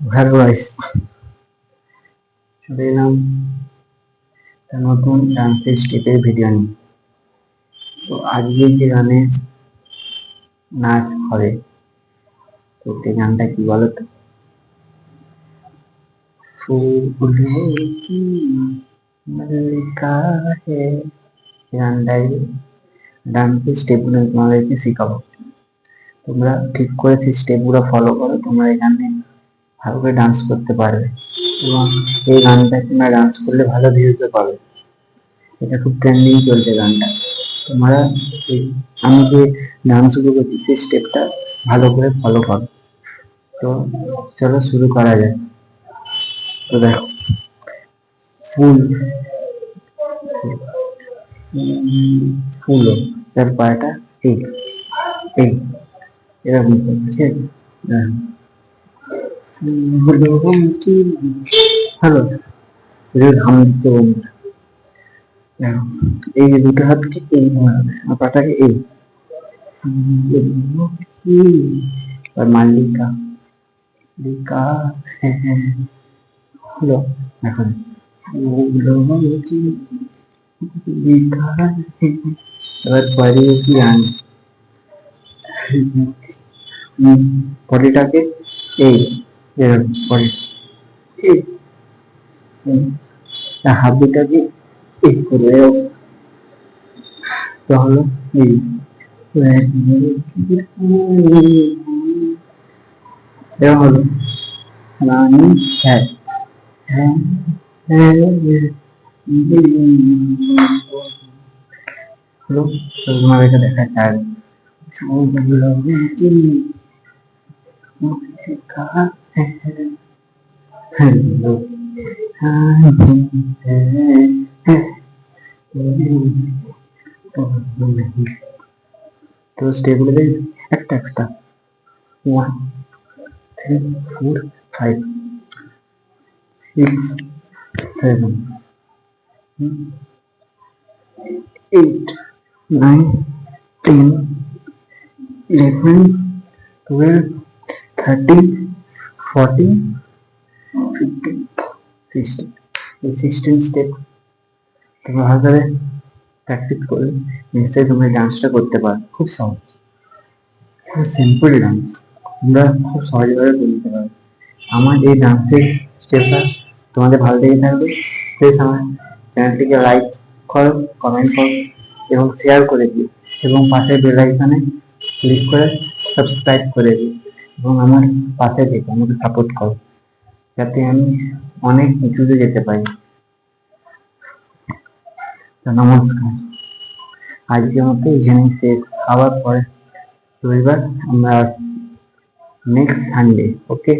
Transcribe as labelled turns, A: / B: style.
A: Hello guys, চলে এলাম নতুন ডান্সের স্টেপের ভিডিও নিয়ে। তো আজকে যে গানের নাচ হবে, তো সেই গানটা কি বলো তো? ফুलों की मल्लिका है। গানটাই ডান্সের স্টেপগুলো তোমাদেরকে শেখাবো। তোমরা ঠিক করে সেই স্টেপগুলো ফলো করো, তোমরা এই গানে ভালো করে ডান্স করতে পারবে এবং এই গানটা তোমরা ডান্স করলে ভালো ভিউজও পাবে। এটা খুব ট্রেন্ডিং চলছে গানটা। তোমরা এই আমি যে ডান্সগুলো করছি সেই স্টেপটা ভালো করে ফলো করো। তো চলো শুরু করা যাক। তো দেখো, ফুল ফুল তার পাটা এই এই এরকম করবে, ঠিক আছে? হ্যালো, এটা ঘাম দিচ্ছে বন্ধুরা। দেখো, এই যে দুটো হাতকে এই ঘোরাবে আর পাটাকে এই আর মাল্লিকা লিকা, হলো এখন লিকা। এবার পরে কি আন পরেটাকে এই এরকম পরে এই হাবিটাকে এই করে হলো এই এরকম হলো রানী হ্যাঁ হ্যাঁ হ্যাঁ হলো। তো তোমাদেরকে দেখা যায় তো স্টেপগুলো একটা একটা 1 3 4 5 6 7 8 9 10 11 12 13 14 15 16 এই 16 স্টেপ তোমরা ভালো করে প্র্যাকটিস করলে নিশ্চয়ই তোমরা ডান্সটা করতে পারো। খুব সহজ, খুব সিম্পল ডান্স, তোমরা খুব সহজভাবে করে নিতে পারো। আমার এই ডান্সের স্টেপটা তোমাদের ভালো লেগে থাকবে, প্লিজ আমার চ্যানেলটিকে লাইক করো, কমেন্ট করো এবং শেয়ার করে দিও এবং পাশের বেল আইকনে ক্লিক করে সাবস্ক্রাইব করে দিও এবং আমার পাশে থেকে আমাকে সাপোর্ট করো যাতে আমি অনেক কিছুতে যেতে পারি। তো নমস্কার, আজকের মতো এখানে শেষ। আবার পরে রবিবার আমরা নেক্সট সানডে, ওকে।